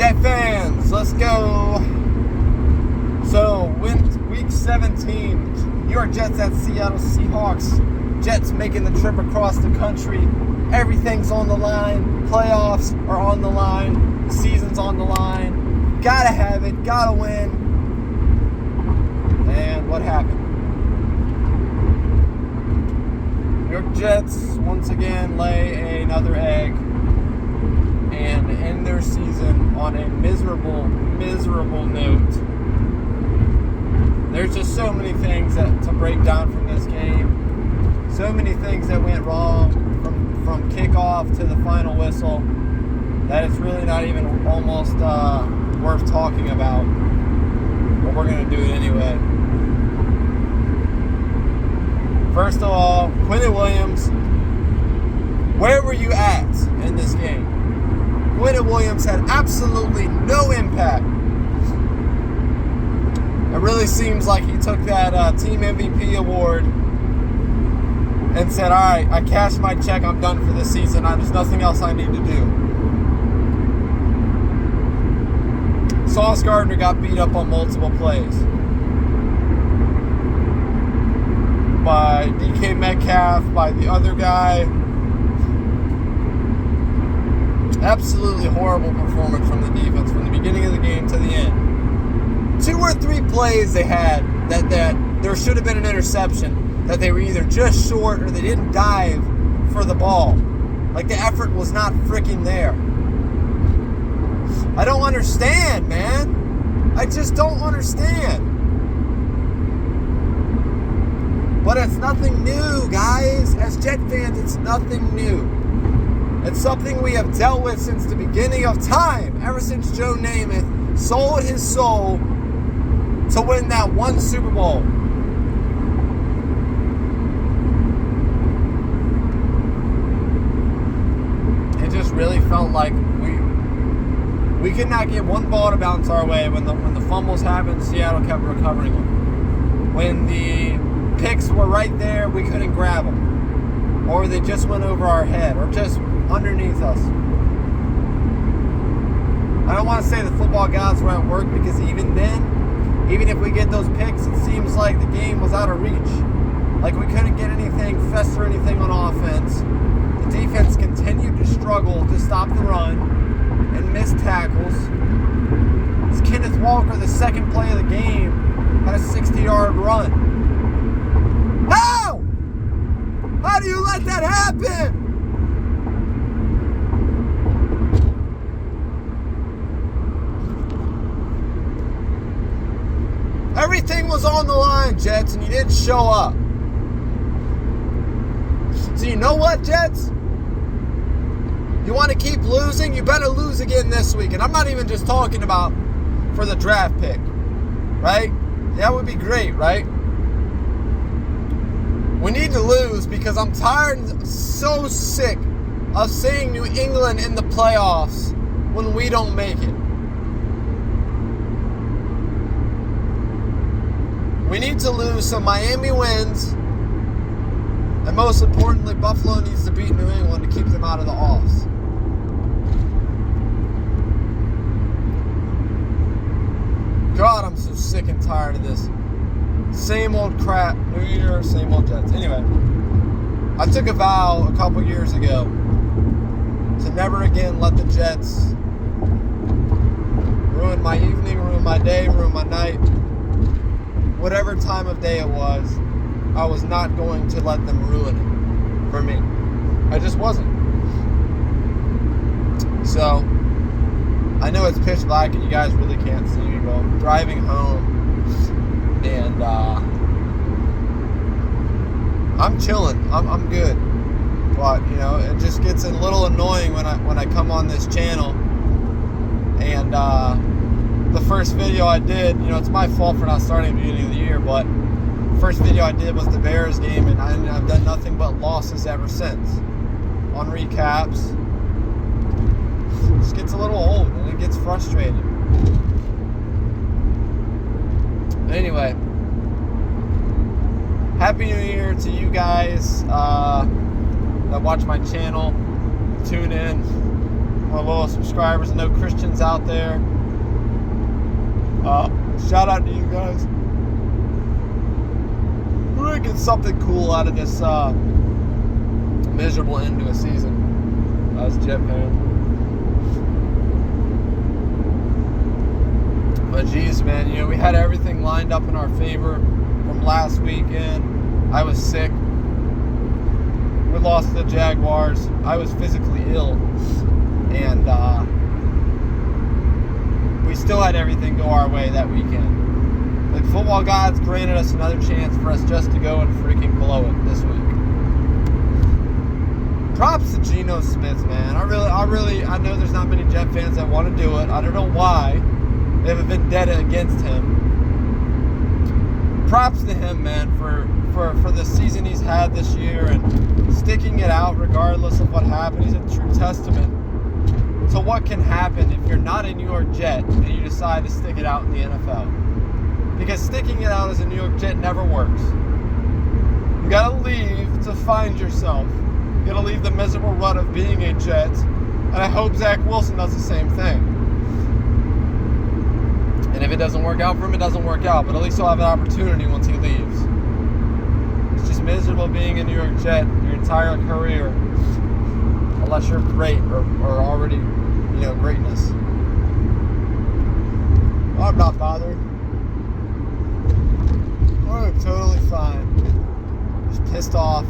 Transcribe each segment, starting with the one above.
Jet fans, let's go. So, week 17, New York Jets at Seattle Seahawks. Jets making the trip across the country. Everything's on the line. Playoffs are on the line. Season's on the line. Gotta have it. Gotta win. And what happened? New York Jets once again lay another egg and end their season on a miserable note. There's just so many things to break down from this game. So many things that went wrong from kickoff to the final whistle that it's really not even almost worth talking about. But we're going to do it anyway. First of all, Quentin Williams, where were you at in this game? Quentin Williams had absolutely no impact. It really seems like he took that team MVP award and said, all right, I cashed my check, I'm done for this season. There's nothing else I need to do. Sauce Gardner got beat up on multiple plays by DK Metcalf, by the other guy. Absolutely horrible performance from the defense from the beginning of the game to the end. 2 or 3 plays they had that there should have been an interception, that they were either just short or they didn't dive for the ball. Like, the effort was not freaking there. I don't understand, man. I just don't understand. But it's nothing new, guys. As Jet fans, it's nothing new. It's something we have dealt with since the beginning of time, ever since Joe Namath sold his soul to win that one Super Bowl. It just really felt like we could not get one ball to bounce our way. When the fumbles happened, Seattle kept recovering them. When the picks were right there, we couldn't grab them. Or they just went over our head, or just underneath us. I don't want to say the football gods were at work, because even then, even if we get those picks, it seems like the game was out of reach. Like, we couldn't get anything, fester anything on offense. The defense continued to struggle to stop the run and miss tackles. It's Kenneth Walker, the second play of the game, had a 60-yard run. How? How do you let that happen? Everything was on the line, Jets, and you didn't show up. So you know what, Jets? You want to keep losing? You better lose again this week. And I'm not even just talking about for the draft pick, right? That would be great, right? We need to lose because I'm tired and so sick of seeing New England in the playoffs when we don't make it. We need to lose so Miami wins, and most importantly, Buffalo needs to beat New England to keep them out of the offs. God, I'm so sick and tired of this. Same old crap, New Year, same old Jets. Anyway, I took a vow a couple years ago to never again let the Jets ruin my evening, ruin my day, ruin my night. Whatever time of day it was, I was not going to let them ruin it for me. I just wasn't. So, I know it's pitch black and you guys really can't see me, but I'm driving home and I'm chilling. I'm good. But, you know, it just gets a little annoying when I come on this channel and the first video I did, you know, it's my fault for not starting at the beginning of the year, but the first video I did was the Bears game, and I've done nothing but losses ever since. On recaps, it just gets a little old, and it gets frustrating. Anyway, Happy New Year to you guys that watch my channel, tune in my loyal subscribers and no Christians out there. Shout out to you guys. We're gonna get something cool out of this miserable end to a season as a Jet fan. But geez, man, we had everything lined up in our favor from last weekend. I was sick. We lost to the Jaguars. I was physically ill. And we still had everything go our way that weekend. Like, football gods granted us another chance for us just to go and freaking blow it this week. Props to Geno Smith, man. I know there's not many Jet fans that want to do it. I don't know why. They have a vendetta against him. Props to him, man, for the season he's had this year and sticking it out regardless of what happened. He's a true testament to what can happen if you're not a New York Jet and you decide to stick it out in the NFL. Because sticking it out as a New York Jet never works. You gotta leave to find yourself. You gotta leave the miserable rut of being a Jet. And I hope Zach Wilson does the same thing. And if it doesn't work out for him, it doesn't work out. But at least he'll have an opportunity once he leaves. It's just miserable being a New York Jet your entire career. Unless you're great or already, greatness. Well, I'm not bothered. We're totally fine. Just pissed off,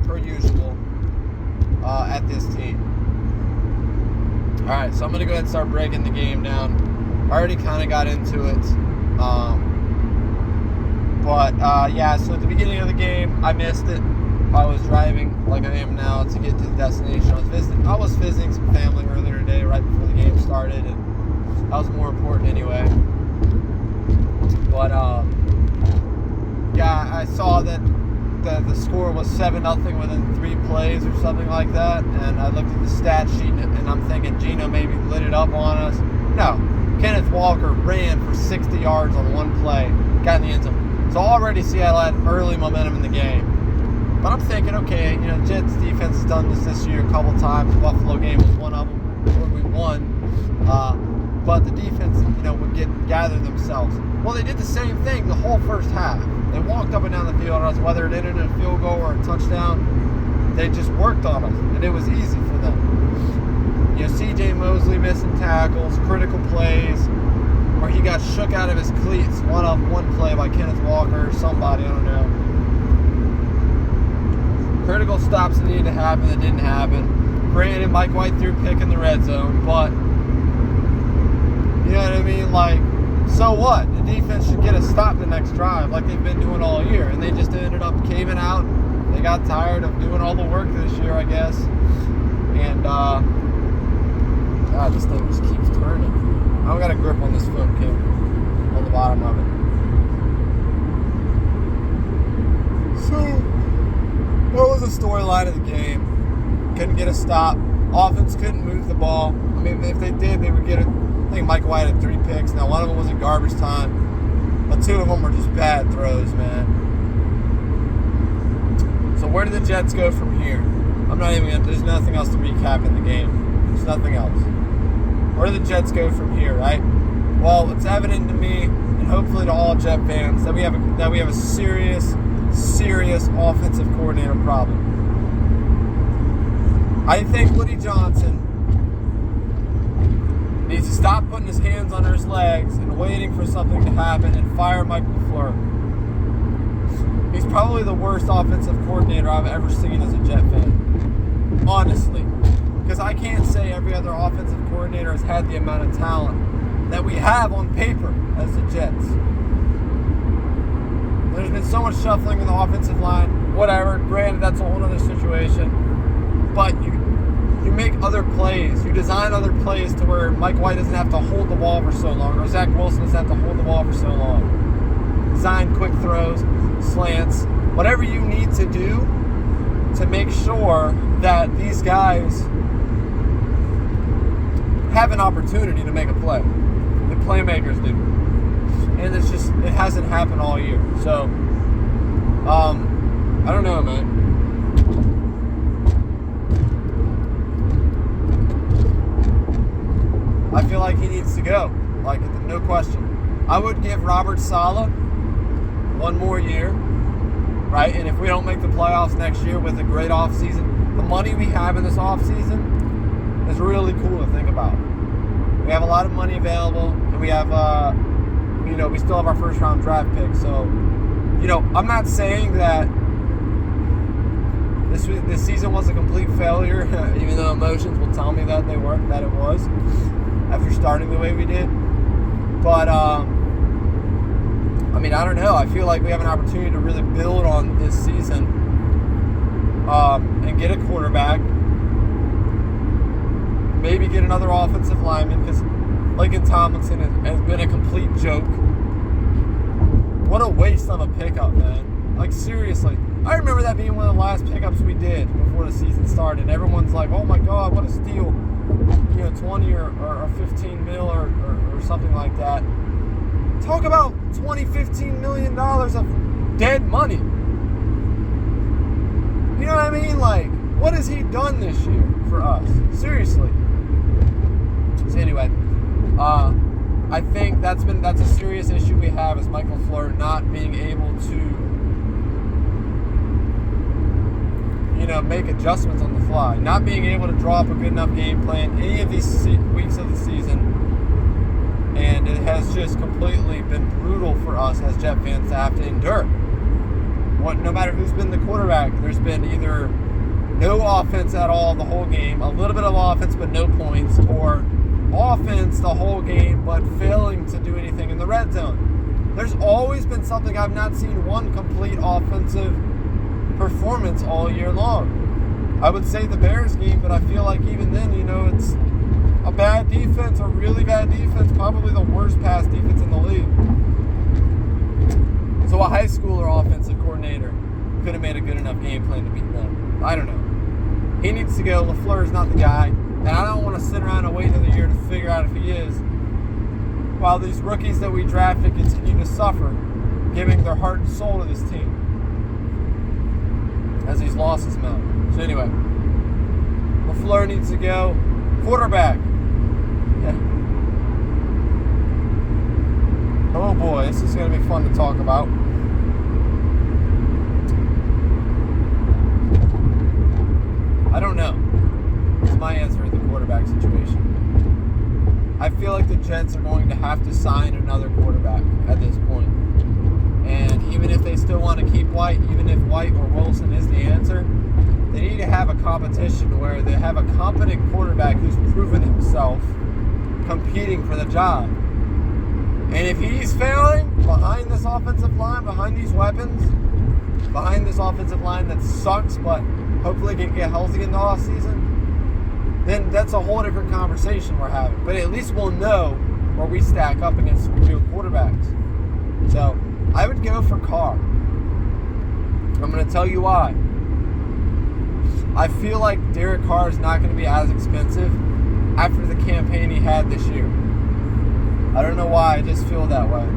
per usual, at this team. Alright, so I'm going to go ahead and start breaking the game down. I already kind of got into it. So at the beginning of the game, I missed it. I was driving like I am now to get to the destination. I was visiting some family earlier today, right before the game started, and that was more important anyway. But I saw that the score was 7-0 within 3 plays or something like that, and I looked at the stat sheet and I'm thinking Geno maybe lit it up on us. No, Kenneth Walker ran for 60 yards on one play, got in the end zone. So already Seattle had early momentum in the game. But I'm thinking, okay, Jets defense has done this year a couple times. The Buffalo game was one of them where we won. But the defense, would gather themselves. Well, they did the same thing the whole first half. They walked up and down the field on us, whether it ended in a field goal or a touchdown. They just worked on us, and it was easy for them. C.J. Mosley missing tackles, critical plays, where he got shook out of his cleats. One play by Kenneth Walker or somebody, I don't know. Critical stops that needed to happen that didn't happen. Granted, Mike White threw a pick in the red zone, but you know what I mean? Like, so what? The defense should get a stop the next drive like they've been doing all year, and they just ended up caving out. They got tired of doing all the work this year, I guess. And God, this thing just keeps turning. I don't got a grip on this film camera on the bottom of it. So that was the storyline of the game. Couldn't get a stop. Offense couldn't move the ball. I mean, if they did, they would get it. I think Mike White had 3 picks. Now, one of them was in garbage time, but 2 of them were just bad throws, man. So where do the Jets go from here? I'm not even gonna. There's nothing else to recap in the game. There's nothing else. Where do the Jets go from here, right? Well, it's evident to me, and hopefully to all Jet fans, that we have a serious offensive coordinator problem. I think Woody Johnson needs to stop putting his hands under his legs and waiting for something to happen and fire Mike LaFleur. He's probably the worst offensive coordinator I've ever seen as a Jet fan. Honestly. Because I can't say every other offensive coordinator has had the amount of talent that we have on paper as the Jets. There's been so much shuffling in the offensive line. Whatever. Granted, that's a whole other situation. But you make other plays. You design other plays to where Mike White doesn't have to hold the ball for so long, or Zach Wilson doesn't have to hold the ball for so long. Design quick throws, slants, whatever you need to do to make sure that these guys have an opportunity to make a play. The playmakers do. And it hasn't happened all year. So, I don't know, man. I feel like he needs to go. Like, no question. I would give Robert Saleh one more year, right? And if we don't make the playoffs next year with a great offseason, the money we have in this offseason is really cool to think about. We have a lot of money available, and we have, we still have our first-round draft pick. So, I'm not saying that this season was a complete failure, even though emotions will tell me that it was, after starting the way we did. But, I don't know. I feel like we have an opportunity to really build on this season and get a quarterback. Maybe get another offensive lineman, because Laken Tomlinson has been a complete joke. What a waste of a pickup, man. Like, seriously. I remember that being one of the last pickups we did before the season started. Everyone's like, oh my God, what a steal. 20 or 15 mil or something like that. Talk about $15 million of dead money. You know what I mean? Like, what has he done this year for us? Seriously. So anyway, I think that's a serious issue we have, is Mike LaFleur not being able to make adjustments on the fly, not being able to draw up a good enough game plan any of these weeks of the season, and it has just completely been brutal for us as Jet fans to have to endure. No matter who's been the quarterback, there's been either no offense at all the whole game, a little bit of offense but no points, or offense the whole game but failing to do anything in the red zone. There's always been something. I've not seen one complete offensive performance all year long. I would say the Bears game, but I feel like even then, it's a bad defense, a really bad defense, probably the worst pass defense in the league. So a high schooler offensive coordinator could have made a good enough game plan to beat them. I don't know. He needs to go. LaFleur is not the guy, and I don't want to sit around and wait another year to figure out if he is, while these rookies that we drafted continue to suffer, giving their heart and soul to this team as these losses mount. So anyway, LaFleur needs to go. Quarterback. Yeah. Oh boy, this is going to be fun to talk about. I don't know. Is my answer in the quarterback situation. I feel like the Jets are going to have to sign another quarterback at this point. And even if they still want to keep White, even if White or Wilson is the answer, they need to have a competition where they have a competent quarterback who's proven himself competing for the job. And if he's failing behind this offensive line, behind these weapons, behind this offensive line that sucks but hopefully can get healthy in the offseason, then that's a whole different conversation we're having. But at least we'll know where we stack up against real quarterbacks. So I would go for Carr. I'm going to tell you why. I feel like Derek Carr is not going to be as expensive after the campaign he had this year. I don't know why, I just feel that way.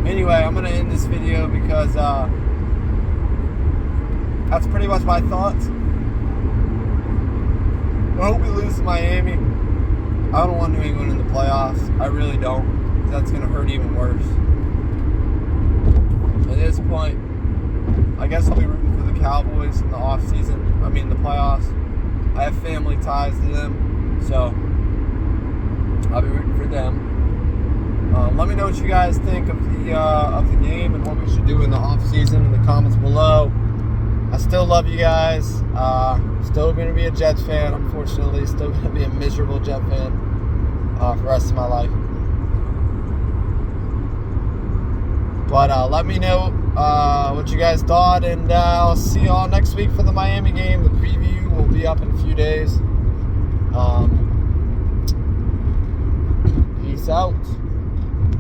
Anyway, I'm going to end this video because that's pretty much my thoughts. I hope we lose to Miami. I don't want New England in the playoffs. I really don't, because that's going to hurt even worse. At this point, I guess I'll be rooting for the Cowboys in the the playoffs. I have family ties to them, so I'll be rooting for them. Let me know what you guys think of the game and what we should do in the off season in the comments below. I still love you guys. Still going to be a Jets fan, unfortunately. Still going to be a miserable Jet fan for the rest of my life. But let me know what you guys thought, and I'll see you all next week for the Miami game. The preview will be up in a few days. Peace out.